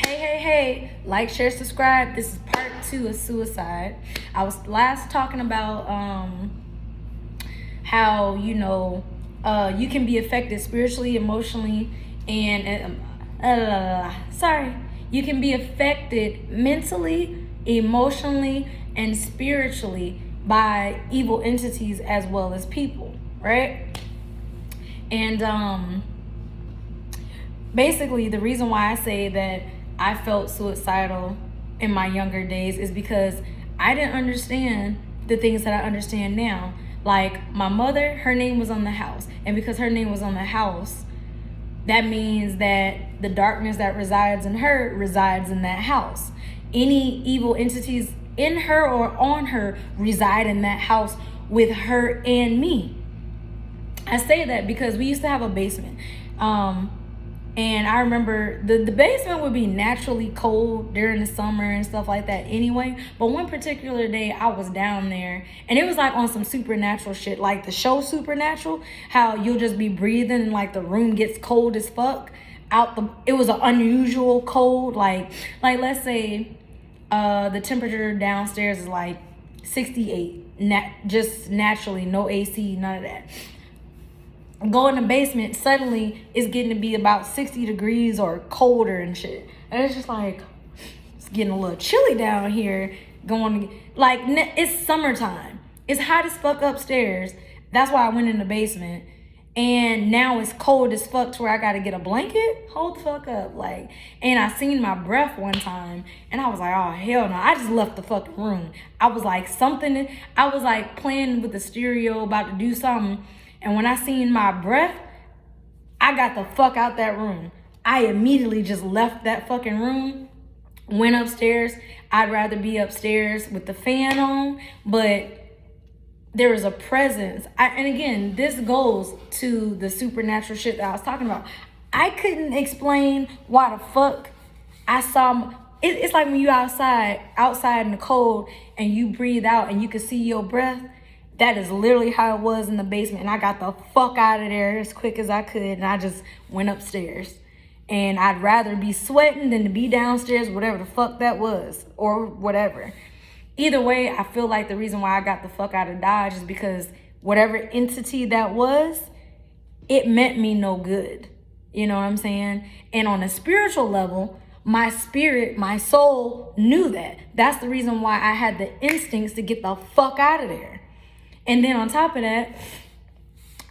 Hey, like, share, subscribe. This is part 2 of suicide. I was last talking about how, you can be affected spiritually, emotionally, and you can be affected mentally, emotionally, and spiritually by evil entities as well as people, right? And basically, the reason why I say that I felt suicidal in my younger days is because I didn't understand the things that I understand now. Like, my mother, her name was on the house, and because her name was on the house, that means that the darkness that resides in her resides in that house. Any evil entities in her or on her reside in that house with her and me. I say that because we used to have a basement. And I remember the basement would be naturally cold during the summer and stuff like that anyway. But one particular day I was down there and it was like on some supernatural shit, like the show Supernatural, how you'll just be breathing and like the room gets cold as fuck. It was an unusual cold, like let's say the temperature downstairs is like 68, just naturally, no AC, none of that. Go in the basement, suddenly it's getting to be about 60 degrees or colder and shit. And it's just like, it's getting a little chilly down here. It's summertime. It's hot as fuck upstairs. That's why I went in the basement. And now it's cold as fuck to where I gotta get a blanket. Hold the fuck up. And I seen my breath one time and I was like, oh hell no. I just left the fucking room. I was like playing with the stereo, about to do something. And when I seen my breath, I got the fuck out that room. I immediately just left that fucking room, went upstairs. I'd rather be upstairs with the fan on, but there was a presence. And again, this goes to the supernatural shit that I was talking about. I couldn't explain why the fuck I saw. It's like when you outside in the cold and you breathe out and you can see your breath. That is literally how it was in the basement. And I got the fuck out of there as quick as I could. And I just went upstairs. And I'd rather be sweating than to be downstairs, whatever the fuck that was. Or whatever. Either way, I feel like the reason why I got the fuck out of Dodge is because whatever entity that was, it meant me no good. You know what I'm saying? And on a spiritual level, my spirit, my soul knew that. That's the reason why I had the instincts to get the fuck out of there. And then on top of that,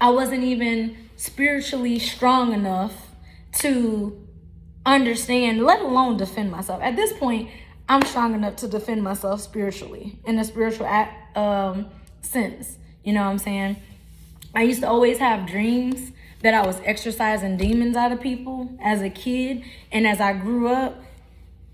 I wasn't even spiritually strong enough to understand, let alone defend myself. At this point, I'm strong enough to defend myself spiritually, in a spiritual sense. You know what I'm saying? I used to always have dreams that I was exorcising demons out of people as a kid. And as I grew up,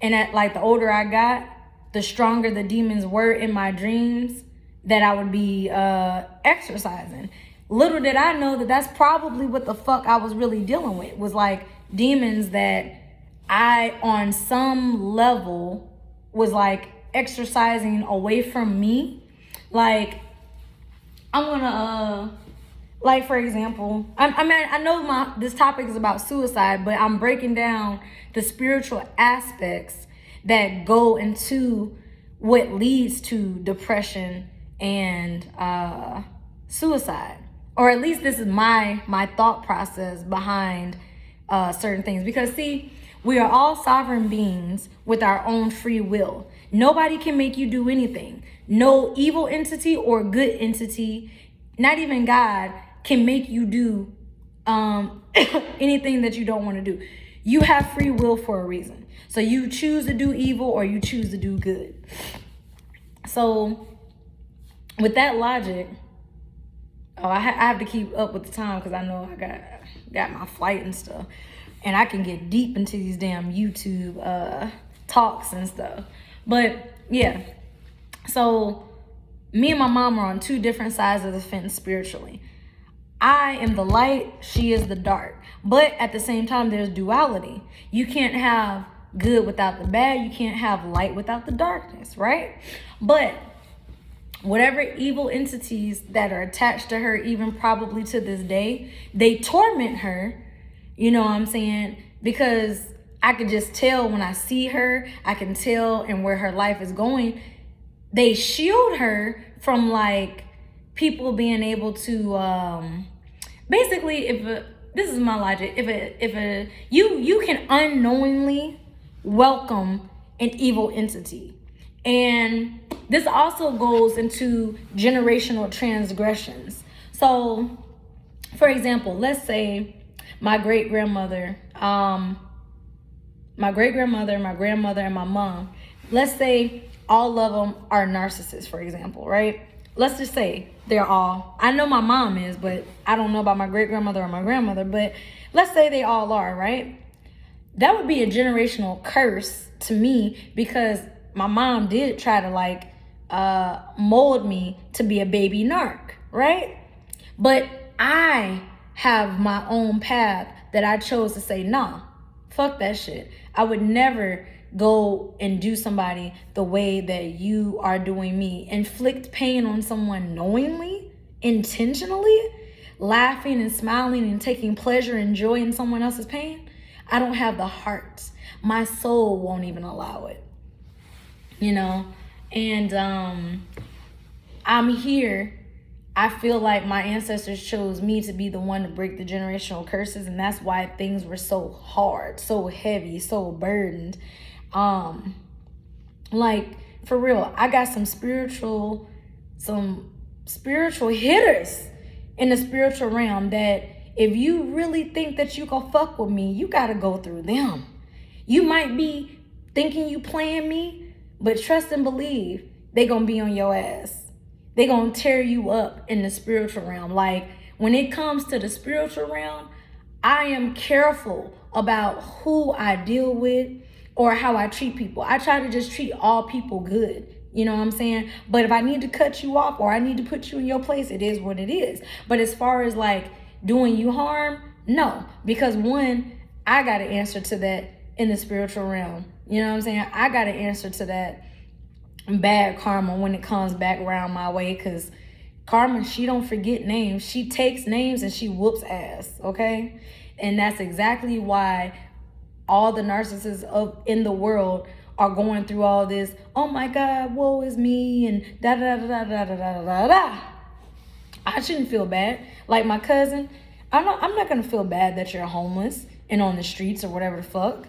and the older I got, the stronger the demons were in my dreams that I would be exercising. Little did I know that that's probably what the fuck I was really dealing with, was like demons that I, on some level, was like exercising away from me. Like, I'm gonna, for example, I know this topic is about suicide, but I'm breaking down the spiritual aspects that go into what leads to depression and suicide, or at least this is my thought process behind certain things. Because see, we are all sovereign beings with our own free will. Nobody can make you do anything. No evil entity or good entity, not even God, can make you do anything that you don't want to do. You have free will for a reason. So you choose to do evil or you choose to do good. So with that logic, I have to keep up with the time because I know I got my flight and stuff, and I can get deep into these damn YouTube talks and stuff. But yeah, so me and my mom are on two different sides of the fence spiritually. I am the light, she is the dark. But at the same time, there's duality. You can't have good without the bad. You can't have light without the darkness, right? But whatever evil entities that are attached to her, even probably to this day, they torment her, you know what I'm saying? Because I could just tell when I see her, I can tell and where her life is going. They shield her from like people being able to basically, this is my logic, if you can unknowingly welcome an evil entity. And this also goes into generational transgressions. So for example, let's say my great-grandmother, my grandmother, and my mom, let's say all of them are narcissists, for example, right? Let's just say they're all, I know my mom is, but I don't know about my great-grandmother or my grandmother, but let's say they all are, right? That would be a generational curse to me, because my mom did try to like mold me to be a baby narc, right? But I have my own path that I chose to say, nah, fuck that shit. I would never go and do somebody the way that you are doing me. Inflict pain on someone knowingly, intentionally, laughing and smiling and taking pleasure and joy in someone else's pain. I don't have the heart. My soul won't even allow it. You know? And I'm here. I feel like my ancestors chose me to be the one to break the generational curses, and that's why things were so hard, so heavy, so burdened. Like, for real, I got some spiritual hitters in the spiritual realm that if you really think that you can fuck with me, you gotta go through them. You might be thinking you playing me, but trust and believe they gonna be on your ass. They gonna tear you up in the spiritual realm. Like, when it comes to the spiritual realm, I am careful about who I deal with or how I treat people. I try to just treat all people good. You know what I'm saying? But if I need to cut you off or I need to put you in your place, it is what it is. But as far as like doing you harm, no. Because one, I got to answer to that in the spiritual realm. You know what I'm saying? I got to answer to that bad karma when it comes back around my way, because karma, she don't forget names. She takes names and she whoops ass, okay? And that's exactly why all the narcissists in the world are going through all this, oh my God, woe is me, and da da da da da da da da da. I shouldn't feel bad. Like my cousin, I'm not gonna feel bad that you're homeless and on the streets or whatever the fuck.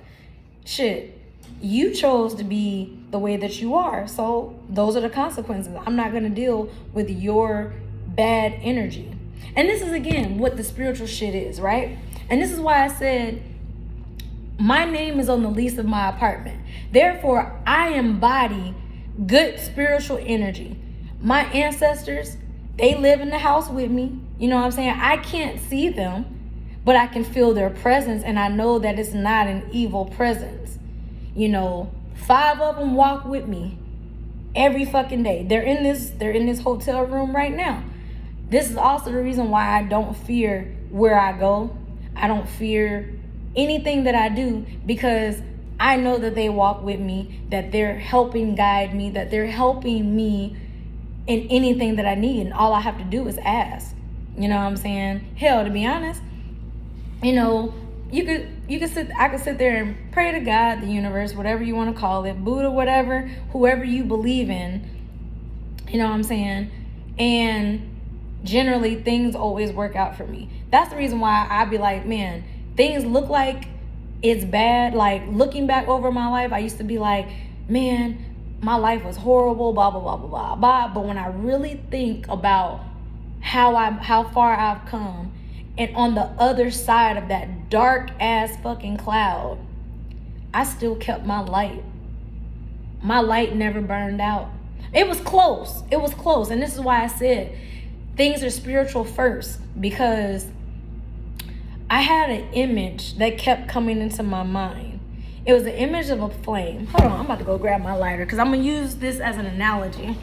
Shit. You chose to be the way that you are. So those are the consequences. I'm not going to deal with your bad energy. And this is, again, what the spiritual shit is, right? And this is why I said my name is on the lease of my apartment. Therefore, I embody good spiritual energy. My ancestors, they live in the house with me. You know what I'm saying? I can't see them, but I can feel their presence, and I know that it's not an evil presence. You know, 5 of them walk with me every fucking day. They're in this hotel room right now. This is also the reason why I don't fear where I go. I don't fear anything that I do, because I know that they walk with me, that they're helping guide me, that they're helping me in anything that I need. And all I have to do is ask. You know what I'm saying? Hell, to be honest, you know, I could sit there and pray to God, the universe, whatever you want to call it, Buddha, whatever, whoever you believe in, you know what I'm saying? And generally things always work out for me. That's the reason why I be like, man, things look like it's bad. Like, looking back over my life, I used to be like, man, my life was horrible, blah, blah, blah, blah, blah, blah. But when I really think about how far I've come, and on the other side of that dark ass fucking cloud, I still kept my light. My light never burned out. It was close. It was close. And this is why I said things are spiritual first, because I had an image that kept coming into my mind. It was an image of a flame. Hold on, I'm about to go grab my lighter because I'm going to use this as an analogy.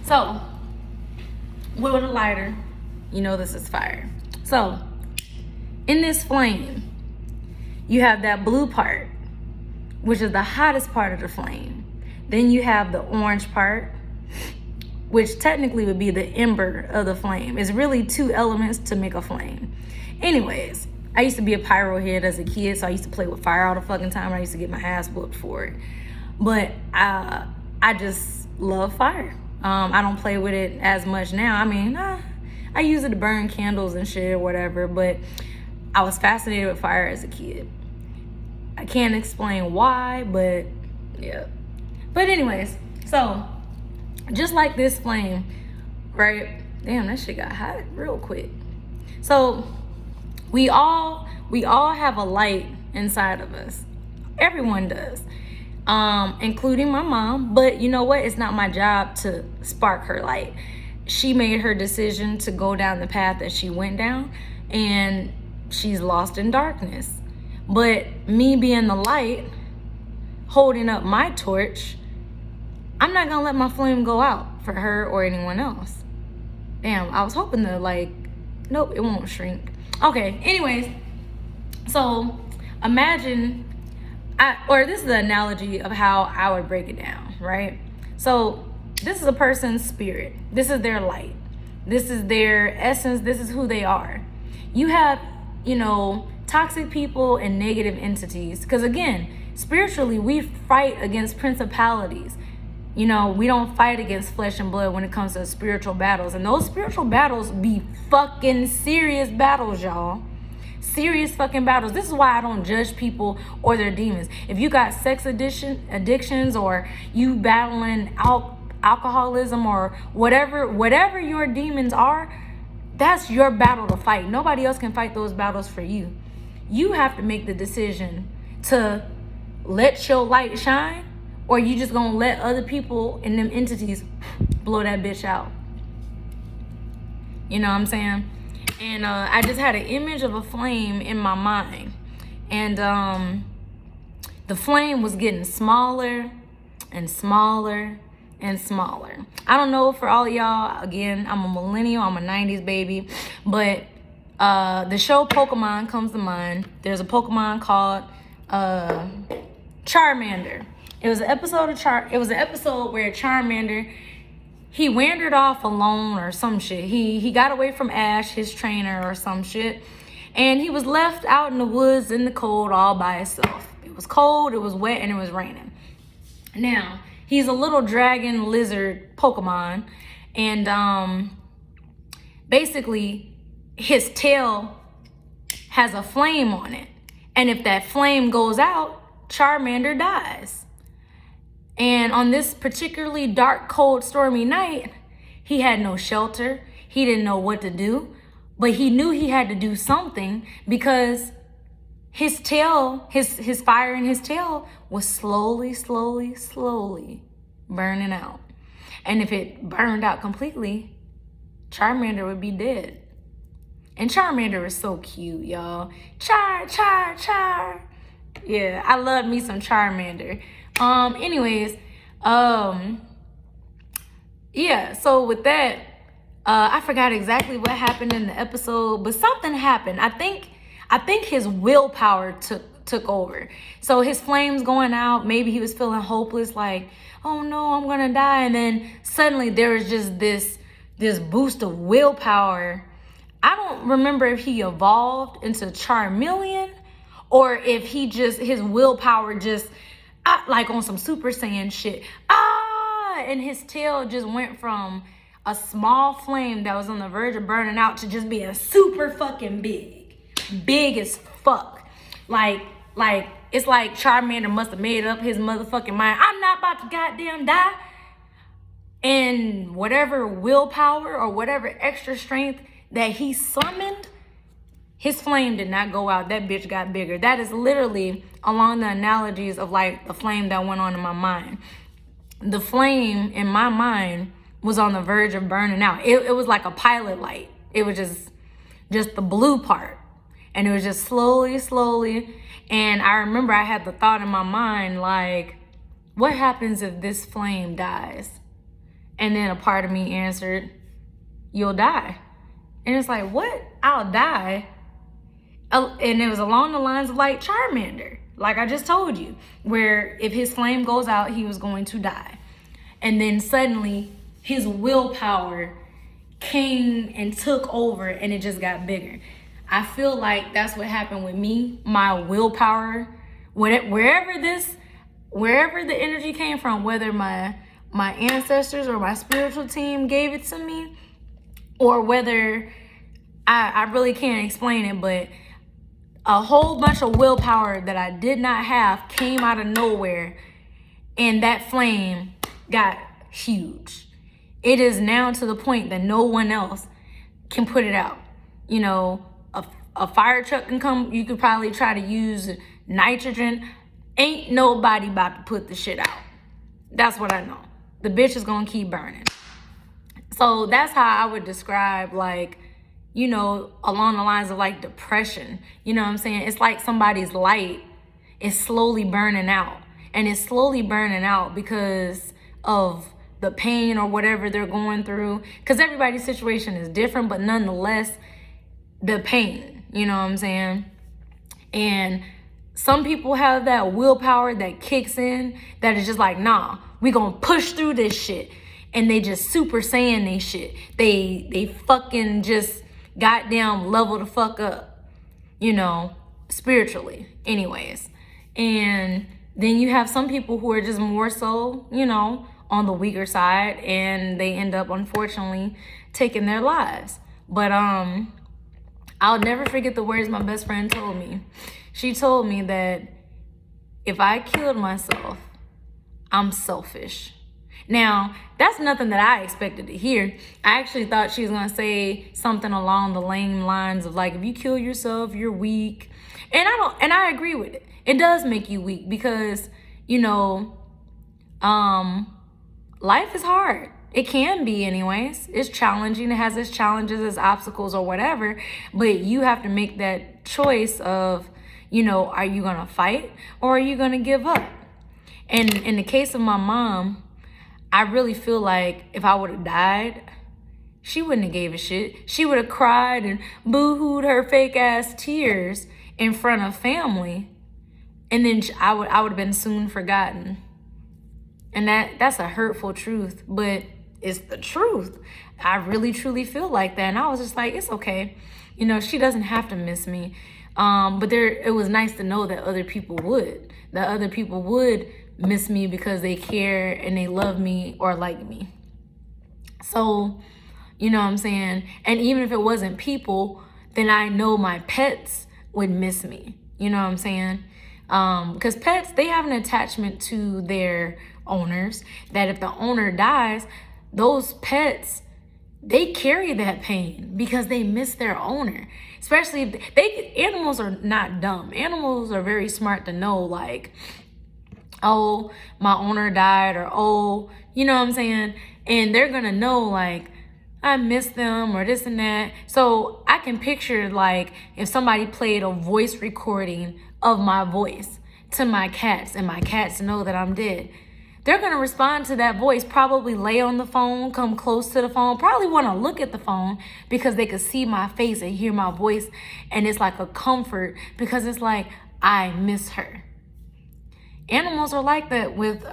So, with a lighter, you know this is fire. So, in this flame, you have that blue part, which is the hottest part of the flame. Then you have the orange part, which technically would be the ember of the flame. It's really 2 elements to make a flame. Anyways, I used to be a pyro head as a kid, so I used to play with fire all the fucking time. I used to get my ass whooped for it. But I just love fire. I don't play with it as much now. I mean, I use it to burn candles and shit or whatever, but I was fascinated with fire as a kid. I can't explain why, but yeah. But anyways, so just like this flame, right? Damn, that shit got hot real quick. So we all have a light inside of us. Everyone does, including my mom. But you know what? It's not my job to spark her light. She made her decision to go down the path that she went down, and she's lost in darkness. But me being the light, holding up my torch, I'm not gonna let my flame go out for her or anyone else. Damn, I was hoping to nope, it won't shrink. Okay, anyways, so imagine, this is the analogy of how I would break it down, right? So this is a person's spirit. This is their light. This is their essence. This is who they are. You have, toxic people and negative entities. Because again, spiritually, we fight against principalities. We don't fight against flesh and blood when it comes to spiritual battles. And those spiritual battles be fucking serious battles, y'all. Serious fucking battles. This is why I don't judge people or their demons. If you got sex addictions, or you battling alcoholism, or whatever your demons are, that's your battle to fight. Nobody else can fight those battles for you. You have to make the decision to let your light shine, or you just gonna let other people and them entities blow that bitch out. You know what I'm saying? And I just had an image of a flame in my mind. And the flame was getting smaller and smaller and smaller. I don't know for all of y'all, again, I'm a millennial, I'm a 90s baby, but the show Pokemon comes to mind. There's a Pokemon called Charmander. It was an episode where Charmander, he wandered off alone or some shit. He got away from Ash, his trainer, or some shit. And he was left out in the woods in the cold all by himself. It was cold, it was wet, and it was raining. Now, he's a little dragon lizard Pokemon. And basically, his tail has a flame on it. And if that flame goes out, Charmander dies. And on this particularly dark, cold, stormy night, he had no shelter. He didn't know what to do, but he knew he had to do something because his tail, his fire in his tail was slowly burning out. And if it burned out completely, Charmander would be dead. And Charmander is so cute, y'all. Char. Yeah, I love me some Charmander. Yeah, so with that, I forgot exactly what happened in the episode, but something happened. I think his willpower took over. So his flames going out, maybe he was feeling hopeless, like, oh no, I'm gonna die. And then suddenly there was just this boost of willpower. I don't remember if he evolved into Charmeleon or if his willpower just, like on some Super Saiyan shit. And his tail just went from a small flame that was on the verge of burning out to just being super fucking big as fuck. Like it's like Charmander must have made up his motherfucking mind. I'm not about to goddamn die. And whatever willpower or whatever extra strength that he summoned, his flame did not go out. That bitch got bigger. That is literally along the analogies of like the flame that went on in my mind. The flame in my mind was on the verge of burning out. It was like a pilot light. It was just the blue part. And it was just slowly. And I remember I had the thought in my mind, like, what happens if this flame dies? And then a part of me answered, you'll die. And it's like, what? I'll die? And it was along the lines of like Charmander. like I just told you, where if his flame goes out, he was going to die. And then suddenly his willpower came and took over, and it just got bigger. I feel like that's what happened with me. My willpower, wherever the energy came from, whether my ancestors or my spiritual team gave it to me, or whether I really can't explain it, but a whole bunch of willpower that I did not have came out of nowhere, and that flame got huge. It is now to the point that no one else can put it out. You know, a fire truck can come, you could probably try to use nitrogen. Ain't nobody about to put the shit out. That's what I know. The bitch is gonna keep burning. So that's how I would describe, like, you know, along the lines of like depression. You know what I'm saying? It's like somebody's light is slowly burning out. And it's slowly burning out because of the pain or whatever they're going through. Because everybody's situation is different, but nonetheless, the pain, you know what I'm saying? And some people have that willpower that kicks in that is just like, nah, we gonna push through this shit. And they just super saying they shit. They fucking just goddamn level the fuck up, you know, spiritually anyways. And then you have some people who are just more so, you know, on the weaker side, and they end up unfortunately taking their lives. But I'll never forget the words my best friend told me. She told me that if I killed myself, I'm selfish. Now, that's nothing that I expected to hear. I actually thought she was going to say something along the lame lines of like, if you kill yourself, you're weak. And I agree with it. It does make you weak because, you know, life is hard. It can be anyways. It's challenging. It has its challenges, its obstacles or whatever. But you have to make that choice of, you know, are you going to fight or are you going to give up? And in the case of my mom, I really feel like if I would have died, she wouldn't have gave a shit. She would have cried and boo-hooed her fake ass tears in front of family. And then I would have been soon forgotten. And that's a hurtful truth, but it's the truth. I really truly feel like that. And I was just like, it's okay. You know, she doesn't have to miss me. But it was nice to know that other people would. That other people would miss me because they care and they love me or like me. So, you know what I'm saying? And even if it wasn't people, then I know my pets would miss me. You know what I'm saying? Because pets, they have an attachment to their owners that if the owner dies, those pets, they carry that pain because they miss their owner. Especially if animals are not dumb. Animals are very smart to know, like, oh, my owner died, or oh, you know what I'm saying? And they're gonna know, like, I miss them or this and that. So I can picture, like, if somebody played a voice recording of my voice to my cats and my cats know that I'm dead, they're going to respond to that voice, probably lay on the phone, come close to the phone, probably want to look at the phone because they could see my face and hear my voice. And it's like a comfort because it's like, I miss her. Animals are like that with,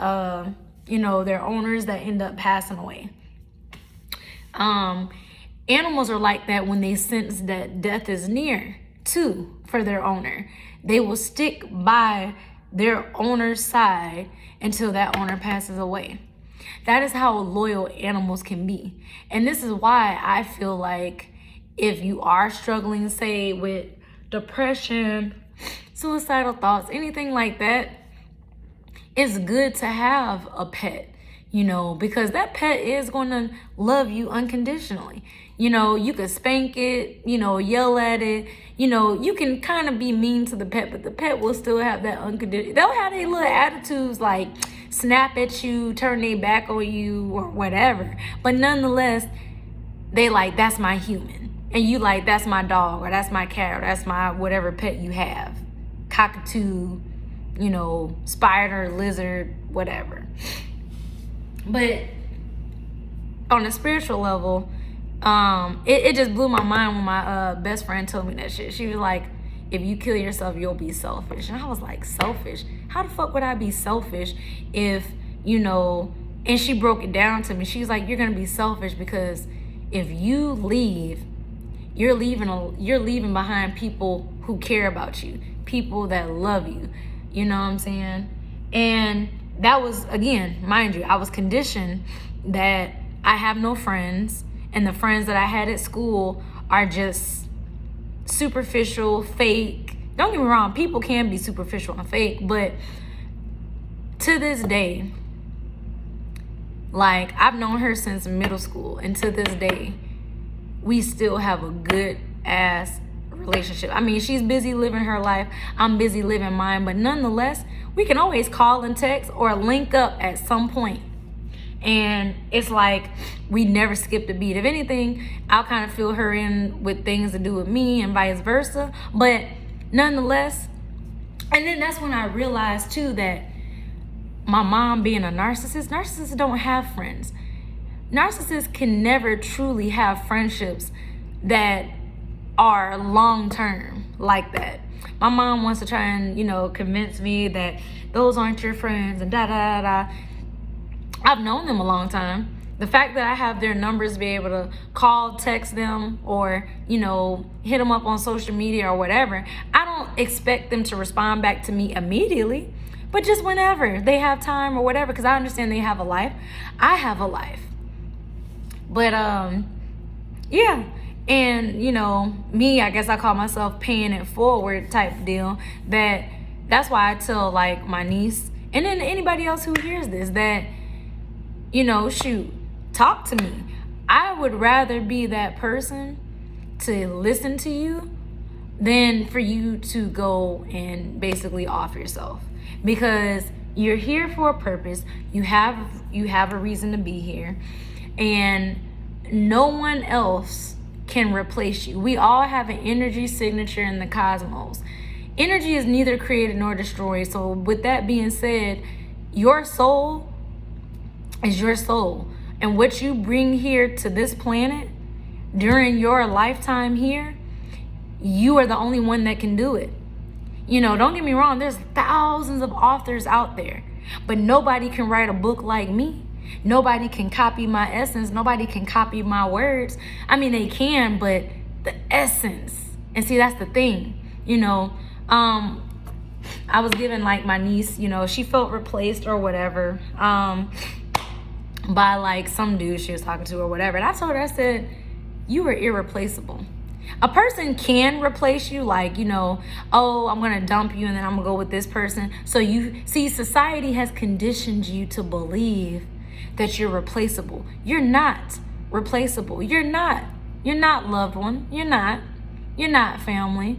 you know, their owners that end up passing away. Animals are like that when they sense that death is near too for their owner. They will stick by their owner's side until that owner passes away. That is how loyal animals can be. And this is why I feel like if you are struggling, say, with depression, suicidal thoughts, anything like that, it's good to have a pet, you know, because that pet is going to love you unconditionally. You know, you can spank it, you know, yell at it. You know, you can kind of be mean to the pet, but the pet will still have that unconditional. They'll have their little attitudes like snap at you, turn their back on you or whatever. But nonetheless, they like, that's my human. And you like, that's my dog or that's my cat or that's my whatever pet you have. Cockatoo, you know, spider, lizard, whatever. But on a spiritual level, it just blew my mind when my best friend told me that shit. She was like, if you kill yourself, you'll be selfish. And I was like, selfish? How the fuck would I be selfish if, and she broke it down to me. She's like, you're going to be selfish because if you leave, you're leaving behind people who care about you, people that love you. You know what I'm saying? And that was, again, mind you, I was conditioned that I have no friends, and the friends that I had at school are just superficial, fake. Don't get me wrong, people can be superficial and fake, but to this day, like, I've known her since middle school, and to this day, we still have a good ass relationship. I mean, she's busy living her life, I'm busy living mine, but nonetheless, we can always call and text or link up at some point. And it's like we never skipped a beat. If anything, I'll kind of fill her in with things to do with me and vice versa. But nonetheless, and then that's when I realized too that my mom being a narcissists don't have friends. Narcissists can never truly have friendships that are long term like that. My mom wants to try and, convince me that those aren't your friends and da da da da. I've known them a long time. The fact that I have their numbers to be able to call, text them, or, hit them up on social media or whatever, I don't expect them to respond back to me immediately, but just whenever they have time or whatever, because I understand they have a life. I have a life. But, yeah. And, me, I guess I call myself paying it forward type deal. That's why I tell, like, my niece, and then anybody else who hears this, that, shoot, talk to me. I would rather be that person to listen to you than for you to go and basically off yourself. Because you're here for a purpose. You have a reason to be here. And no one else can replace you. We all have an energy signature in the cosmos. Energy is neither created nor destroyed. So with that being said, your soul is your soul. And what you bring here to this planet during your lifetime here, you are the only one that can do it. Don't get me wrong, there's thousands of authors out there, but nobody can write a book like me. Nobody can copy my essence. Nobody can copy my words. I mean, they can, but the essence. And see, that's the thing. I was given, like, my niece, she felt replaced or whatever by, like, some dude she was talking to or whatever. And I told her, I said, you are irreplaceable. A person can replace you, like, oh, I'm going to dump you and then I'm going to go with this person. So society has conditioned you to believe that you're replaceable. You're not replaceable. You're not loved one. You're not family.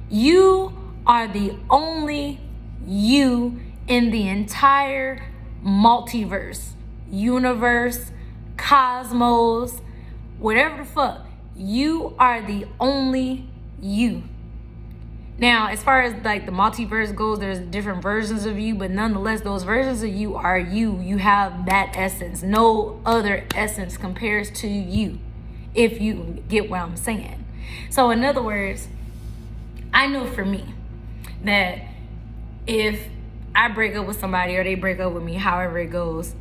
You are the only you in the entire multiverse, universe, cosmos, whatever the fuck. You are the only you. Now, as far as, like, the multiverse goes, there's different versions of you, but nonetheless, those versions of you are you. You have that essence. No other essence compares to you, if you get what I'm saying. So in other words, I know for me that if I break up with somebody or they break up with me, however it goes,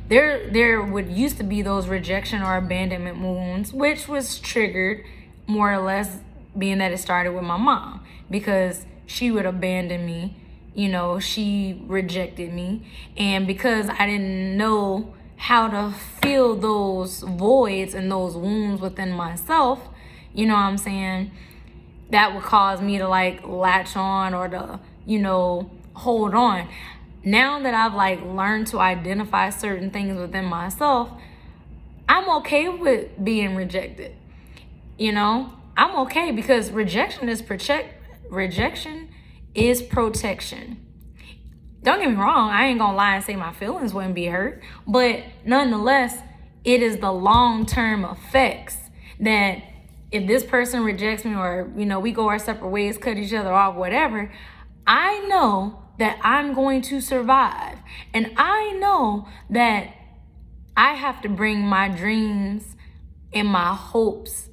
there would used to be those rejection or abandonment wounds, which was triggered more or less being that it started with my mom, because she would abandon me. She rejected me. And because I didn't know how to fill those voids and those wounds within myself, you know what I'm saying, that would cause me to, like, latch on or to, hold on. Now that I've, like, learned to identify certain things within myself, I'm okay with being rejected. I'm okay, because rejection is protection. Don't get me wrong, I ain't gonna lie and say my feelings wouldn't be hurt, but nonetheless, it is the long-term effects that if this person rejects me or, we go our separate ways, cut each other off, whatever, I know that I'm going to survive. And I know that I have to bring my dreams and my hopes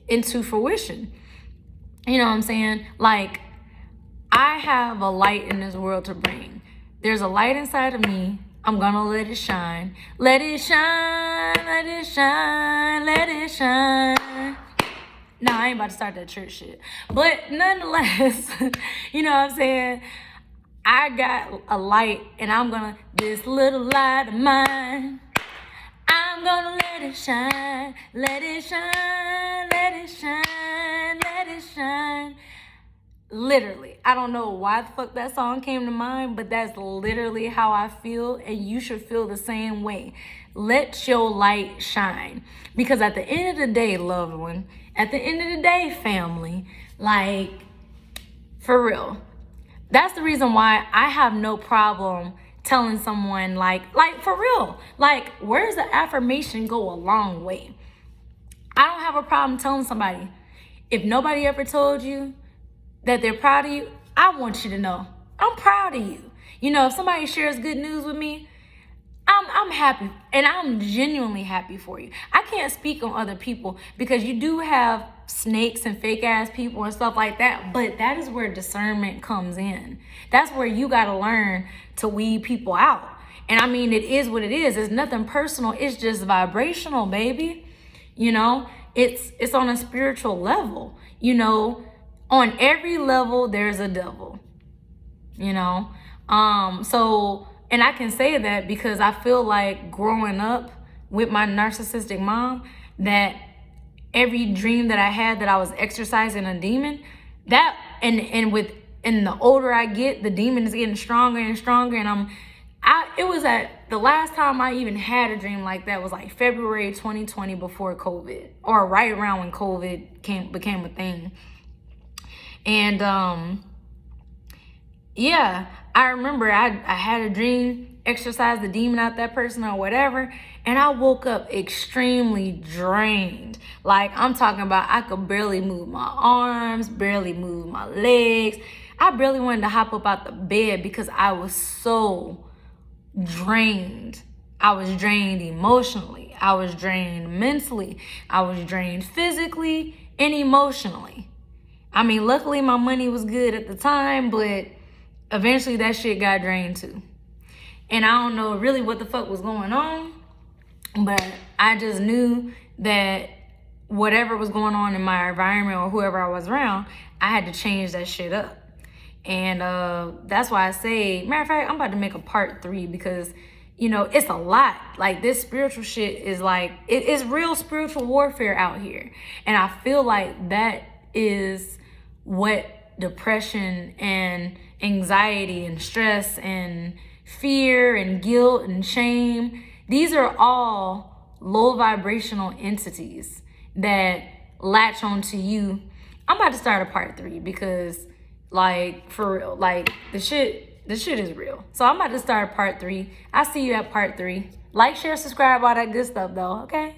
into fruition. You know what I'm saying? Like, I have a light in this world to bring. There's a light inside of me. I'm gonna let it shine. Let it shine, let it shine, let it shine. No, I ain't about to start that church shit. But nonetheless, you know what I'm saying? I got a light, and I'm gonna, this little light of mine, I'm gonna let it shine, let it shine, let it shine, let it shine. Literally, I don't know why the fuck that song came to mind, but that's literally how I feel, and you should feel the same way. Let your light shine. Because at the end of the day, loved one, at the end of the day, family, like, for real, that's the reason why I have no problem telling someone, like for real, like, words of affirmation go a long way. I don't have a problem telling somebody, if nobody ever told you that they're proud of you, I want you to know I'm proud of you. You know, if somebody shares good news with me, I'm happy, and I'm genuinely happy for you. I can't speak on other people, because you do have snakes and fake ass people and stuff like that, but that is where discernment comes in. That's where you got to learn to weed people out. And I mean, it is what it is. It's nothing personal. It's just vibrational, baby. You know, it's on a spiritual level. You know, on every level there's a devil. You know, so, and I can say that because I feel like growing up with my narcissistic mom, that every dream that I had that I was exercising a demon, that and the older I get, the demon is getting stronger and stronger. And it was at the last time I even had a dream like that was like February 2020, before COVID, or right around when COVID became a thing. And yeah, I remember I had a dream, exorcised the demon out that person or whatever, and I woke up extremely drained. Like, I'm talking about, I could barely move my arms, barely move my legs. I barely wanted to hop up out the bed because I was so drained. I was drained emotionally. I was drained mentally. I was drained physically and emotionally. I mean, luckily my money was good at the time, but eventually that shit got drained too. And I don't know really what the fuck was going on, but I just knew that whatever was going on in my environment or whoever I was around, I had to change that shit up. And that's why I say, matter of fact, I'm about to make a part 3, because, you know, it's a lot. Like, this spiritual shit is like, it's real spiritual warfare out here. And I feel like that is what depression and anxiety and stress and fear and guilt and shame, these are all low vibrational entities that latch onto you. I'm about to start a part 3 because, like, for real, like, the shit is real. So I'm about to start part 3. I'll see you at part 3. Like, share, subscribe, all that good stuff though, okay?